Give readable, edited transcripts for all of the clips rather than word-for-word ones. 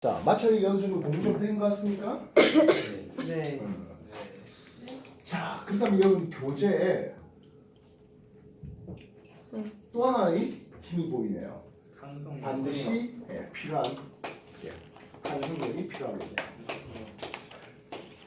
자, 마찰이 어느 정도 공부 좀 된 것 같습니까? 네. 자, 그렇다면 여러분 교재에 또 하나의 힘이 보이네요. 반드시 필요한 탄성력이 필요합니다.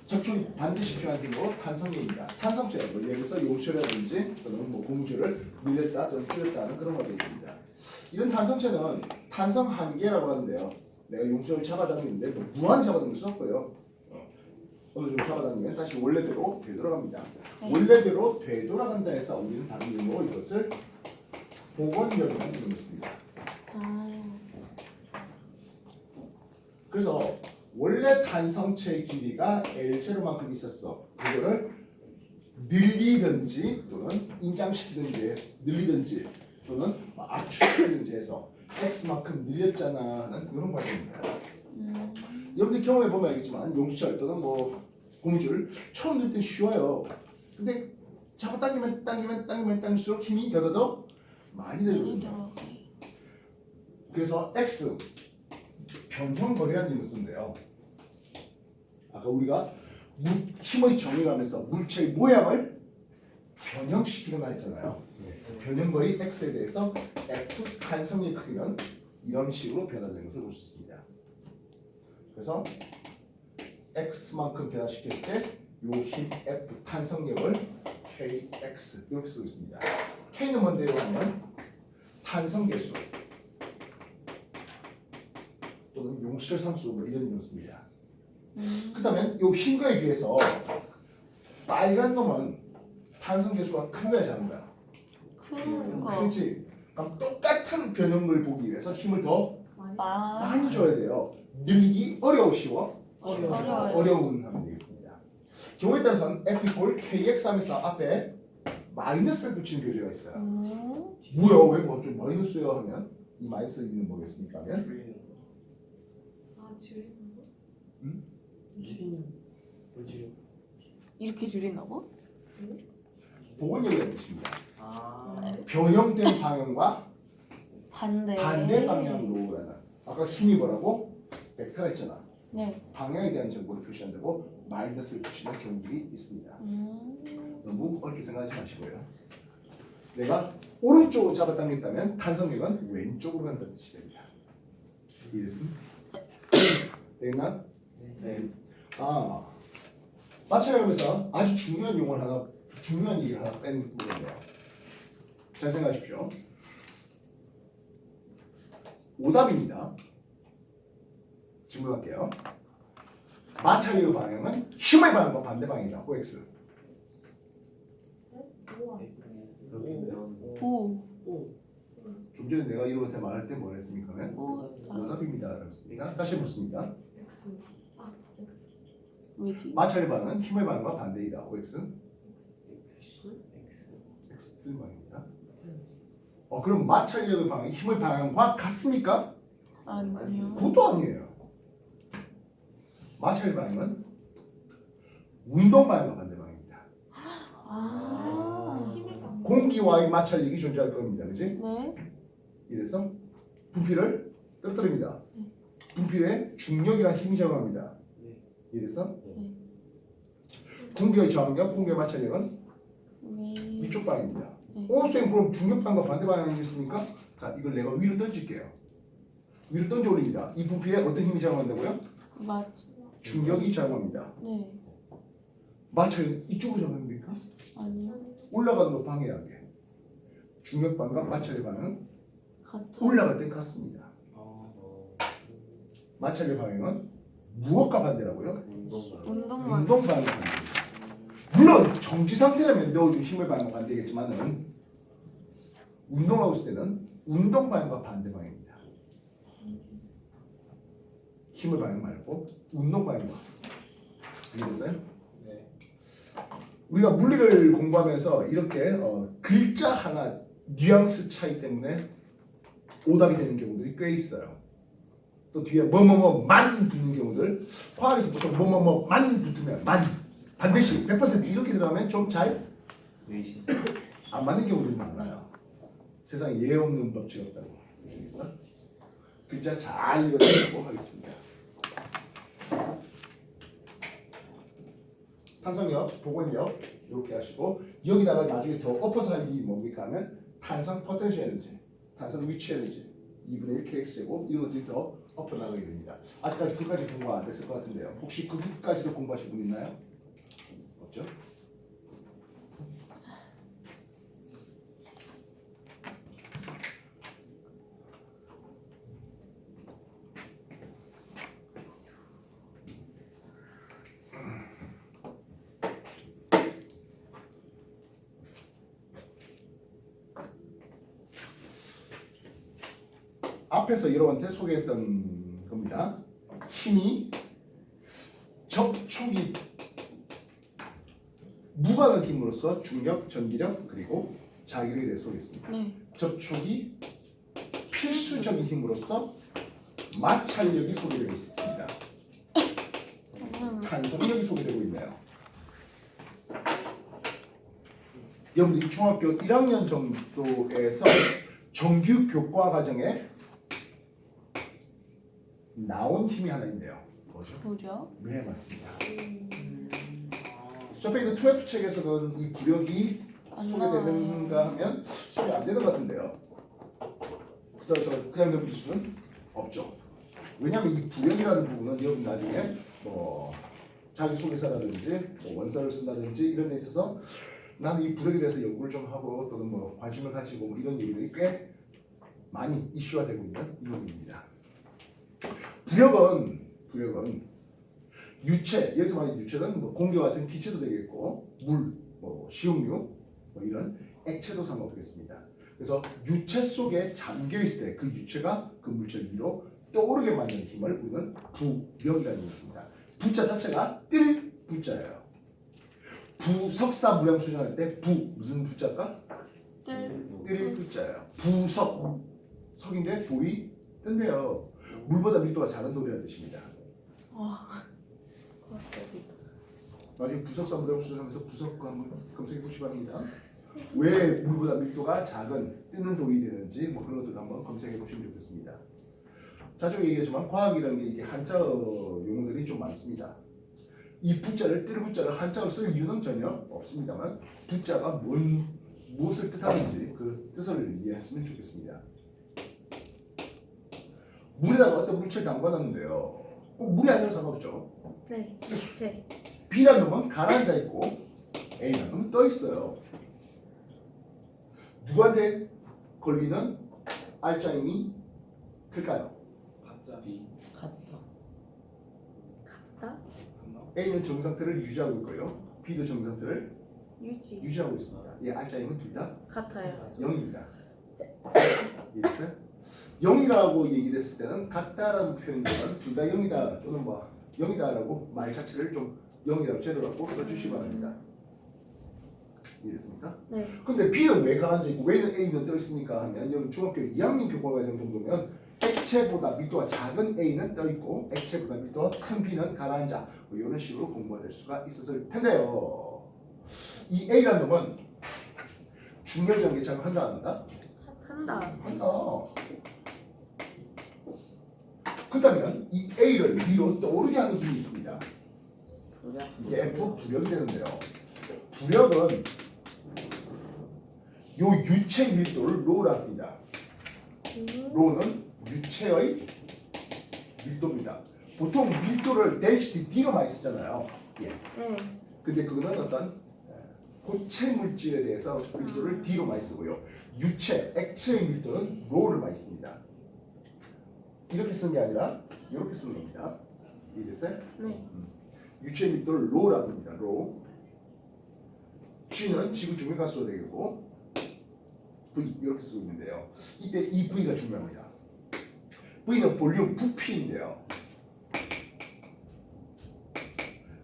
적중이 반드시 필요한 힘으로 탄성력입니다. 탄성체, 뭐 예를 들어서 용출이라든지 또는 뭐 고무줄을 밀렸다 또는 풀렸다는 그런 것들입니다. 이런 탄성체는 탄성 한계라고 하는데요. 내가 용출을 잡아당기는데 뭐 무한히 잡아당길 수 없고요. 어느 정도 잡아당기면 다시 원래대로 되돌아갑니다. 원래대로 되돌아간다 해서 우리는 다른 이름으로 이것을 복원력이라는 이름을 씁니다. 그래서 원래 탄성체의 길이가 L제로만큼 있었어. 그거를 늘리든지 또는 인장시키든지 늘리든지 또는 압축시키든지 해서 X만큼 늘렸잖아 하는 그런 과정입니다. 여러분들 경험해보면 알겠지만 용수철 또는 뭐 고무줄 처음 들 때 쉬워요. 근데 잡아당기면 힘이 더더더 많이 들거든요. 그래서 X 변형거리라는 이름을 쓰는데요. 아까 우리가 힘의 정의를 하면서 물체의 모양을 변형시키거나 했잖아요. 변형거리 X에 대해서 F 탄성의 크기는 이런 식으로 변화되는 것을 볼 수 있습니다. 그래서 X만큼 변화시킬 때 이 힘 F 탄성력을 KX 이렇게 쓰고 있습니다. K는 뭔데요 하면 탄성계수 또는 용수철 상수 뭐 이런 이름을 씁니다. 그렇다면 이 흰 거에 비해서 빨간 놈은 탄성계수가 큰 거야 작은 거야? 큰 거. 그렇지. 그럼 똑같은 변형을 보기 위해서 힘을 더 많이 줘야 돼요. 늘리기 어려우시워? 어려운 하면 되겠습니다. 경우에 따라서는 F KX 하면서 앞에 마이너스를 붙이는 교재가 있어요. 뭐야 왜 갑자기 마이너스야 하면 이 마이너스 의미는 뭐겠습니까? 하면 줄이는 거? 이렇게 줄인다고? 복원력이라는 뜻입니다. 변형된 방향과 반대 방향으로라는 아까 힘이 뭐라고? 벡터가 있잖아. 네. 방향에 대한 정보를 표시한다고 마이너스를 붙이는 경우들이 있습니다. 너무 어렵게 생각하지 마시고요. 내가 오른쪽으로 잡아당긴다면 탄성력은 왼쪽으로 간다는 뜻이 됩니다. 이해됐습니까? 되겠나? 네. 마찰하면서 아주 중요한 용어를 하나, 중요한 얘기를 하나 뺀 거예요. 잘 생각하십시오. 오답입니다. 질문할게요. 마찰력의 방향은 힘의 방향과 반대 방향이다. OX. 오. 좀 전에 내가 이렇게 말할 때 뭐 했습니까? 오. 오답입니다. 그랬습니다. 다시 해보겠습니다. 왜지? 마찰의 방향은 힘의 방향과 반대이다. OX. X 틀린 방향입니다. 그럼 마찰력의 방향이 힘의 방향과 같습니까? 아니요. 그것도 아니에요. 마찰의 방향은 운동 방향과 반대 방향입니다. 공기와의 마찰력이 존재할 겁니다. 그렇지? 네. 이래서 분필을 떨어뜨립니다. 분필에 중력이란 힘이 작용합니다. 이래서 공기의 저항력, 공기의 마찰력은 이쪽 방향입니다. 선생님 그럼 중력 방향과 반대 방향이겠습니까? 자, 이걸 내가 위로 던질게요. 위로 던져 올립니다. 이 분필에 어떤 힘이 작용한다고요? 중력이 작용합니다. 네. 마찰 이쪽으로 작용합니까? 아니요. 올라가는 거 방해하게. 중력 방향과 마찰의 방향은 같아. 올라갈 땐 같습니다. 마찰의 방향은 무엇과 반대라고요? 운동만. 운동 방향과 반대입니다. 물론 정지 상태라면 너도 힘의 방향과 반대겠지만은 운동하고 있을 때는 운동 방향과 반대 방향입니다. 힘의 방향 말고 운동 방향과. 이해됐어요? 네. 우리가 물리를 공부하면서 이렇게 글자 하나 뉘앙스 차이 때문에 오답이 되는 경우들이 꽤 있어요. 또 뒤에 뭐뭐뭐만 붙는 경우들, 화학에서 보통 뭐뭐뭐만 붙으면 만 반드시 100% 이렇게 들어가면 좀 잘 안 맞는 경우들이 많아요. 세상에 예 없는 법칙 없다고. 글자 잘 읽어드리도록 하겠습니다. 탄성력, 복원력 이렇게 하시고 여기다가 나중에 더 엎어서 할 일이 뭡니까 하면 탄성 포텐셜 에너지, 탄성 위치 에너지 2분의 1 kx제곱 이런 것들이 더 엎어 나가게 됩니다. 아직까지 끝까지 공부 안 됐을 것 같은데요. 혹시 거기까지도 공부하신 분 있나요? 없죠? 앞에서 여러분한테 소개했던 겁니다. 힘이 접촉이 무관한 힘으로서 중력, 전기력 그리고 자기력에 대해서 소개했습니다. 네. 접촉이 필수적인 힘으로서 마찰력이 소개되고 있습니다. 탄성력이 소개되고 있네요. 여러분들이 중학교 1학년 정도에서 정규 교과 과정에 나온 힘이 하나 있네요. 뭐죠? 부력. 네, 맞습니다. 옆에 있는 2F 책에서는 이 부력이 안 소개되는가 하면 소개 안 되는 것 같은데요. 그래서 그냥 넘길 수는 없죠. 왜냐하면 이 부력이라는 부분은 여러분 나중에 뭐 자기소개서라든지 뭐 원서를 쓴다든지 이런 데 있어서 나는 이 부력에 대해서 연구를 좀 하고 또는 뭐 관심을 가지고 뭐 이런 일들이 꽤 많이 이슈가 되고 있는 이 부분입니다. 부력은 유체, 여기서 말하는 유체는 뭐 공기와 같은 기체도 되겠고 물, 뭐 식용유, 뭐 이런 액체도 상관없겠습니다. 그래서 유체 속에 잠겨 있을 때 그 유체가 그 물질 위로 떠오르게 만드는 힘을 우리는 부력이라는 것입니다. 부자 자체가 뜰 부자예요. 부석사 무량 수행할 때 부 무슨 부자일까? 뜰 부자예요. 부석 석인데 돌이 뜬대요. 물보다 밀도가 작은 돌이라는 뜻입니다. 와. 나중에 부석사 무량 수행하면서 부석 거 한번 검색해 보시기 바랍니다. 왜 물보다 밀도가 작은 뜨는 돌이 되는지 뭐 그런 것도 한번 검색해 보시면 좋겠습니다. 자주 얘기하지만 과학이라는 게 이게 한자 용어들이 좀 많습니다. 이 부자를 뜰 부자를 한자로 쓸 이유는 전혀 없습니다만 부자가 무엇을 뜻하는지 그 뜻을 이해했으면 좋겠습니다. 물에다가 어떤 물체를 담궈놨는데요. 꼭 물이 아니어도 상관없죠. 네. 제. B라는 놈은 가라앉아 있고 A라는 놈은 떠 있어요. 누구한테 걸리는 알짜임이 클까요? 가짜비 같다. 같다. A는 정상태를 유지하고 있고요. B도 정상태를 유지. 유지하고 있습니다. 이 알짜임은 둘 다 같아요. 0입니다. 이해됐어요? 0이라고 얘기됐을 때는 같다라는 표현보다는 둘 다 0이다 또는 뭐 0이다라고 말 자체를 좀 0이라고 제로라고 써주시기 바랍니다. 이해됐습니까? 네. 근데 B는 왜 가라앉아 있고 왜 A는 떠 있습니까? 하면 여러분 중학교 2학년 교과과정 정도면 액체보다 밀도가 작은 A는 떠 있고 액체보다 밀도가 큰 B는 가라앉아 뭐 이런 식으로 공부가 될 수가 있었을 텐데요. 이 A라는 놈은 중력이라는 게 작용한다 안 한다? 한다. 한다. 그렇다면 이 A를 위로 떠오르게 하는 힘이 있습니다. 부력. 이게 F 부력이 되는데요. 부력은 요 유체 밀도를 로라 합니다. 로는 유체의 밀도입니다. 보통 밀도를 density D로 많이 쓰잖아요. 예. 네. 근데 그거는 어떤 고체 물질에 대해서 밀도를 D로 많이 쓰고요. 유체, 액체의 밀도는 로를 많이 씁니다. 이렇게 쓰는 게 아니라 이렇게 쓰는 겁니다. 이해됐어요? 네. 유체 밀도를 로라고 합니다. 로. G는 지구 중력가스로 되겠고 V 이렇게 쓰고 있는데요. 이때 이 V가 중요합니다. V는 볼륨 부피인데요.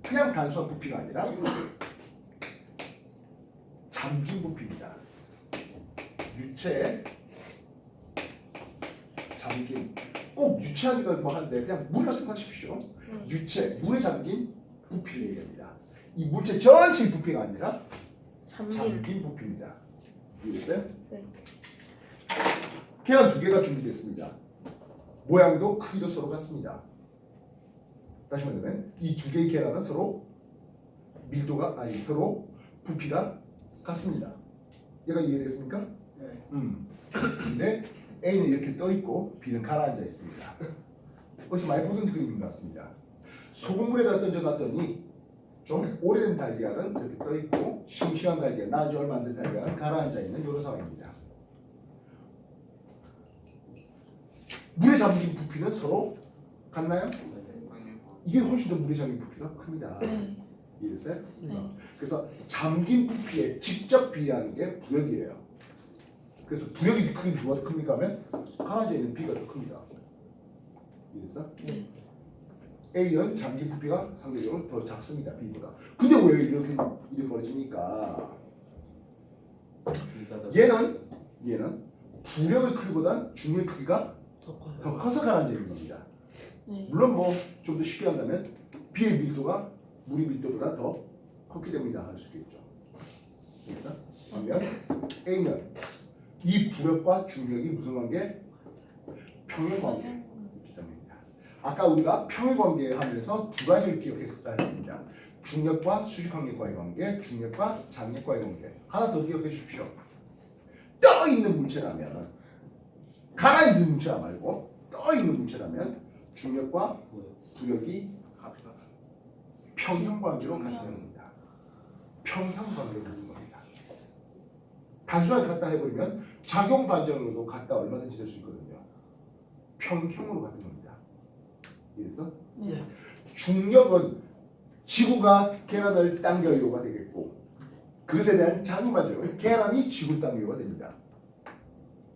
그냥 단순한 부피가 아니라 잠긴 부피입니다. 유체 잠긴 꼭 유체하기가 뭐 하는데 그냥 물이라 생각하십시오. 네. 유체 물에 잠긴 부피를 얘기합니다. 이 물체 전체의 부피가 아니라 잠긴. 잠긴 부피입니다. 이해됐어요? 네. 계란 두 개가 준비됐습니다. 모양도 크기도 서로 같습니다. 다시 말하면 이 두 개의 계란은 서로 밀도가 아니 서로 부피가 같습니다. 얘가 이해됐습니까? 네. 근데 A는 이렇게 떠 있고 B는 가라앉아 있습니다. 어디서 많이 보던 그림인 것 같습니다. 소금물에다 던져놨더니 좀 오래된 달걀은 이렇게 떠 있고 싱싱한 달걀, 나지 얼마 안 된 달걀은 가라앉아 있는 이런 상황입니다. 물에 잠긴 부피는 서로 같나요? 이게 훨씬 더 물에 잠긴 부피가 큽니다. 네. 이해됐어요? 네. 그래서 잠긴 부피에 직접 비례하는 게 부력이에요. 그래서 부력이 크게 누가 더 큽니까 하면 가라앉아 있는 B가 더 큽니다. 이해됐어? 네. A는 잠긴 부피가 상대적으로 더 작습니다. B보다. 근데 왜 이렇게 일이 벌어집니까? 얘는 부력의 크기보단 중력의 크기가 더 커서 가라앉아 있는 겁니다. 네. 물론 뭐 좀 더 쉽게 한다면 B의 밀도가 물의 밀도보다 더 컸기 때문이다 할 수 있겠죠. 됐어? 그러면 A는 이 부력과 중력이 무슨 관계? 평행 관계이기 때문입니다. 아까 우리가 평행 관계 하면서 두 가지를 기억했습니다. 중력과 수직항력과의 관계, 중력과 장력과의 관계. 하나 더 기억해 주십시오. 떠 있는 물체라면 가라앉은 물체라 말고 떠 있는 물체라면 중력과 부력이 같다. 평형 관계로 같다는 겁니다. 평형 관계로 같은 겁니다. 단순하게 같다 해버리면 작용 반전으로도 같다 얼마든지 될 수 있거든요. 평형으로 같은 겁니다. 이해했어? 네. 중력은 지구가 계란을 당겨요가 되겠고 그것에 대한 작용 반전은 계란이 지구를 당겨요가 됩니다.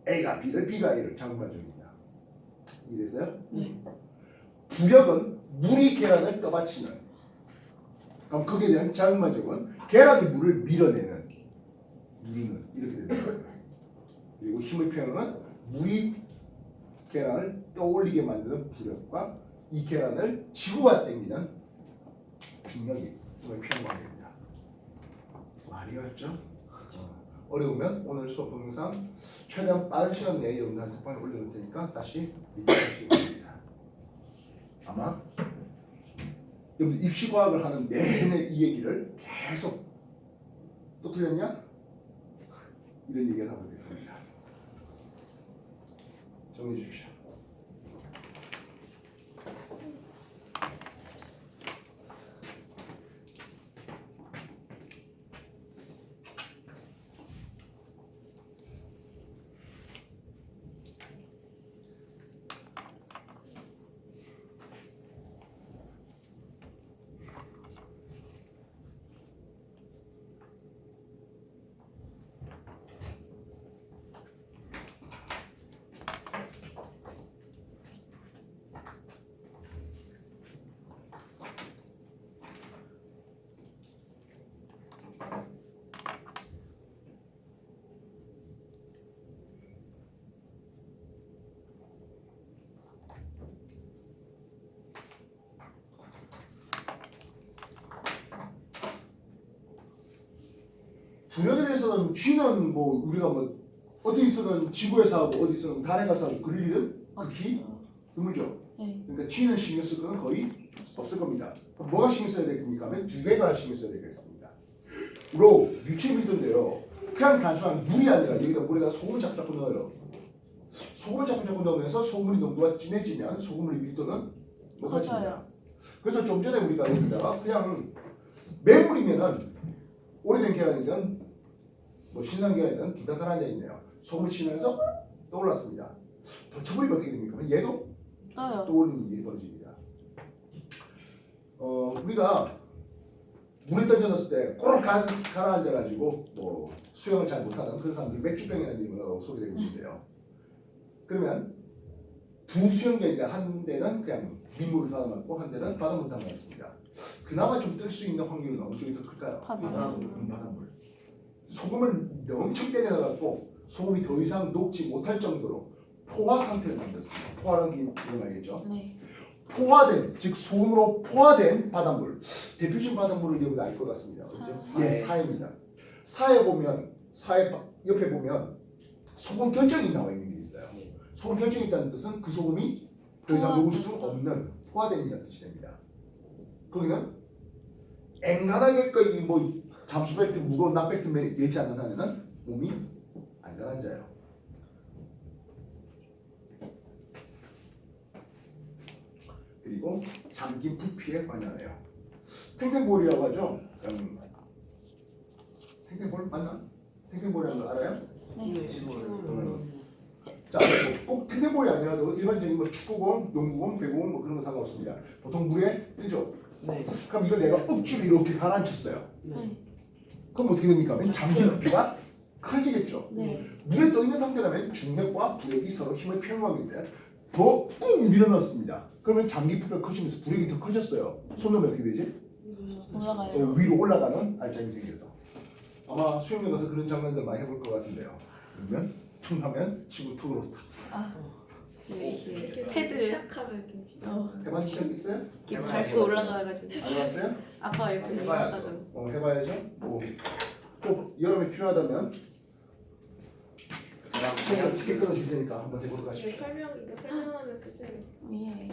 A가 B를, B가 A를 작용 반전입니다. 이해됐어요? 네. 부력은 물이 계란을 떠받치는 그럼 거기에 대한 작용 반전은 계란이 물을 밀어내는 밀는 이렇게 됩니다. 그리고 힘의 평형은 물이 계란을 떠올리게 만드는 부력과 이 계란을 지구가 당기는 중력이 힘의 평형 관계입니다. 많이 어렵죠? 어려우면 오늘 수업 동영상 최대한 빠른 시간 내에 여러분들한테 톡방에 올려놓을 테니까 다시 리뷰하시기 바랍니다. 아마 여러분 입시과학을 하는 내내 이 얘기를 계속 또 틀렸냐? 이런 얘기를 하고 될 겁니다. 정리해 주십시오. 부력에 대해서는 G는 뭐 우리가 뭐 어디서는 지구에서 하고 어디서는 달에 가서 하고 그럴 일은 극히 드물죠. 네. 그러니까 G는 신경 쓸 거는 거의 없을 겁니다. 그럼 뭐가 신경 써야 되겠습니까? 하면 두 개가 신경 써야 되겠습니다. 로 유체 밀도인데요. 그냥 단순한 물이 아니라 여기다 물에다 소금을 자꾸 넣어요. 소금을 자꾸 넣으면서 소금의 농도가 진해지면 소금의 밀도는 높아집니다. 커져요. 그래서 좀 전에 우리가 여기다가 그냥 맹물이면은 오래된 계란이든 뭐 신선 계란이든 둘 다 가라앉아 있네요. 소금을 치면서 떠올랐습니다. 더 쳐버리면 어떻게 됩니까? 얘도 떠요. 떠오르는 일이 벌어집니다. 우리가 물에 던져놨을 때 꼬르륵 가라앉아가지고 뭐 수영을 잘 못하는 그런 사람들이 맥주병이라는 이름으로 소개되고 있는데요. 그러면 두 수영장인데 한 대는 그냥 민물을 담아놨고 한 대는 바닷물을 담아놨습니다. 그나마 좀 뜰 수 있는 확률은 어느 쪽이 더 클까요? 바닷물. 바닷물. 소금을 엄청 때려놔갖고 소금이 더 이상 녹지 못할 정도로 포화 상태를 만들었습니다. 포화라는 게 이름 알겠죠? 네. 포화된, 즉 소금으로 포화된 바닷물. 대표적인 바닷물을 여러분 알 것 같습니다. 예, 사해입니다. 사해 보면 사해 옆에 보면 소금 결정이 나와 있는 게 있어요. 소금 결정이 있다는 뜻은 그 소금이 더 이상 녹을 수 없는 포화됨이라는 뜻이 됩니다. 거기는 앵간하게 거의 뭐 잠수 벨트 무거운 낙벨트 매지 않는 한에는 몸이 안전한 자예요. 그리고 잠긴 부피에 관여해요. 탱탱볼이라고 하죠. 탱탱볼 맞나? 탱탱볼이라는 거 알아요? 네. 자, 꼭 탱탱볼이 아니라도 일반적인 뭐 축구공, 농구공, 배구공 뭐 그런 거 상관없습니다. 보통 물에 뜨죠. 네. 그럼 이걸 내가 억지로 이렇게 가라앉혔어요. 네. 그럼 어떻게 됩니까? 잠긴 부피가 커지겠죠. 네. 물에 떠 있는 상태라면 중력과 부력이 서로 힘을 평행하는데 더 꾹 밀어넣습니다. 그러면 잠긴 부피가 커지면서 부력이 더 커졌어요. 손 넣으면 어떻게 되지? 올라가요. 위로 올라가는 알짱이 생겨서 아마 수영장 가서 그런 장면들 많이 해볼 것 같은데요. 그러면 퉁 하면 친구 툭으로 아, 이렇게 패드. 딱 하면 이렇게 해본 적 있어요? 이렇게 밟고 올라가가지고. 안 해봤어요? 아빠 이렇게 해봐야죠. 올라가가지고. 해봐야죠. 꼭 여름에 필요하다면 수영장 티켓 끊어줄 테니까 한번 해보러 이거 가십시오. 설명하면서 쓰는 예.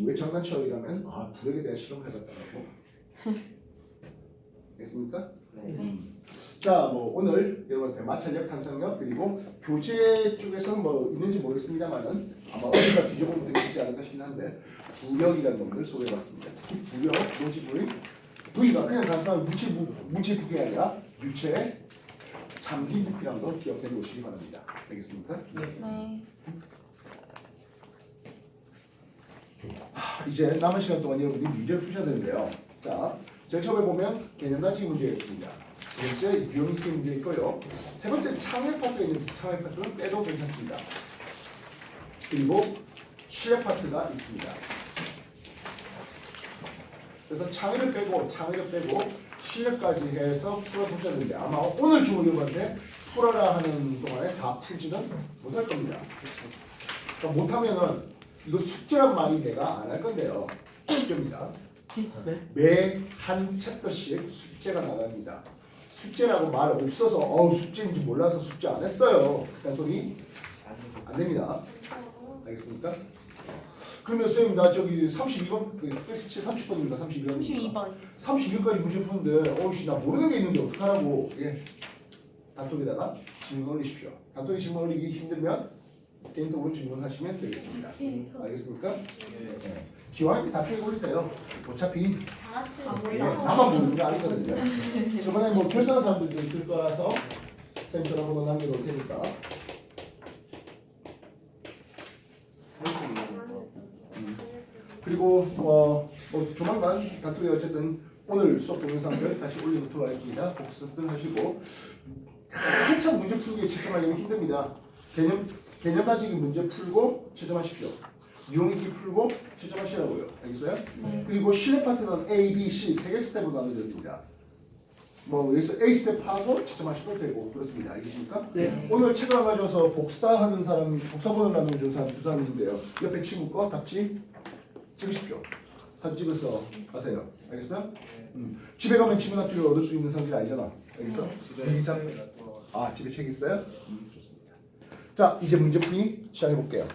왜 장난쳐 이러면 부력에 대한 실험을 해봤다고. 됐습니까? 네. 자, 뭐 오늘 여러분한테 마찰력, 탄성력 그리고 교재 쪽에서는 뭐 있는지 모르겠습니다만은 아마 어디가 뒤져보면 되지 않을까 싶긴 한데 부력이라는 것을 소개해봤습니다. 특히 부력, 노지부의 부위가 그냥 단순한 물질 부피가 아니라 유체의 잠긴 부피라는 걸 기억해 놓으시기 바랍니다. 알겠습니까? 네. 이제 남은 시간 동안 여러분이 문제를 푸셔야 되는데요. 자, 제일 처음에 보면 개념 단지 문제가 있습니다. 두 번째 유형이기 문제 있고요. 세 번째 창의 파트가 있는데 창의 파트는 빼도 괜찮습니다. 그리고 실력 파트가 있습니다. 그래서 창의를 빼고 실력까지 해서 풀어보셔야 되는데 아마 오늘 중으로 여러분한테 풀어라 하는 동안에 다 풀지는 못할 겁니다. 그러니까 못하면은 이거 숙제란 말이 내가 안 할 건데요. 숙제입니다. 매 한 챕터씩 숙제가 나갑니다. 숙제라고 말 없어서 숙제인지 몰라서 숙제 안 했어요. 그런 소리 안 됩니다. 알겠습니까? 그러면 선생님 나 저기 32번 스케치 30번입니다. 32번입니다. 32번. 32번까지 문제 푸는데 나 모르는 게 있는데 어떡하라고. 예. 단톡에다가 질문 올리십시오. 단톡에 질문 올리기 힘들면 개인적으로 질문하시면 되겠습니다. 알겠습니까? 네. 기왕 단톡에 올리세요. 어차피 예, 나만 모르는 게 아니거든요. 저번에 뭐 결산한 사람들도 있을 거라서 쌤 전화번호 남겨놓을 테니까. 그리고 뭐 조만간 단톡에 어쨌든 오늘 수업 동영상들 다시 올려놓도록 하겠습니다. 복습들 하시고 한참 문제 풀기에 집중하려면 힘듭니다. 개념 가지기 문제 풀고 채점하십시오. 유형익기 풀고 채점하시라고요. 알겠어요? 네. 그리고 실력 파트는 A, B, C 세 개 스텝으로 나눠집니다. 뭐 여기서 A 스텝 하고 채점하셔도 되고 그렇습니다. 알겠습니까? 네. 오늘 책을 가져와서 복사하는 사람, 복사본을 나눠준 사람 두 사람인데요. 옆에 친구 거 답지 찍으십시오. 사진 찍어서 가세요. 알겠어요? 집에 가면 친구 답지를 얻을 수 있는 성질 아니잖아. 알겠어? 집에 책 있어요? 좋습니다. 자, 이제 문제 풀이 시작해 볼게요.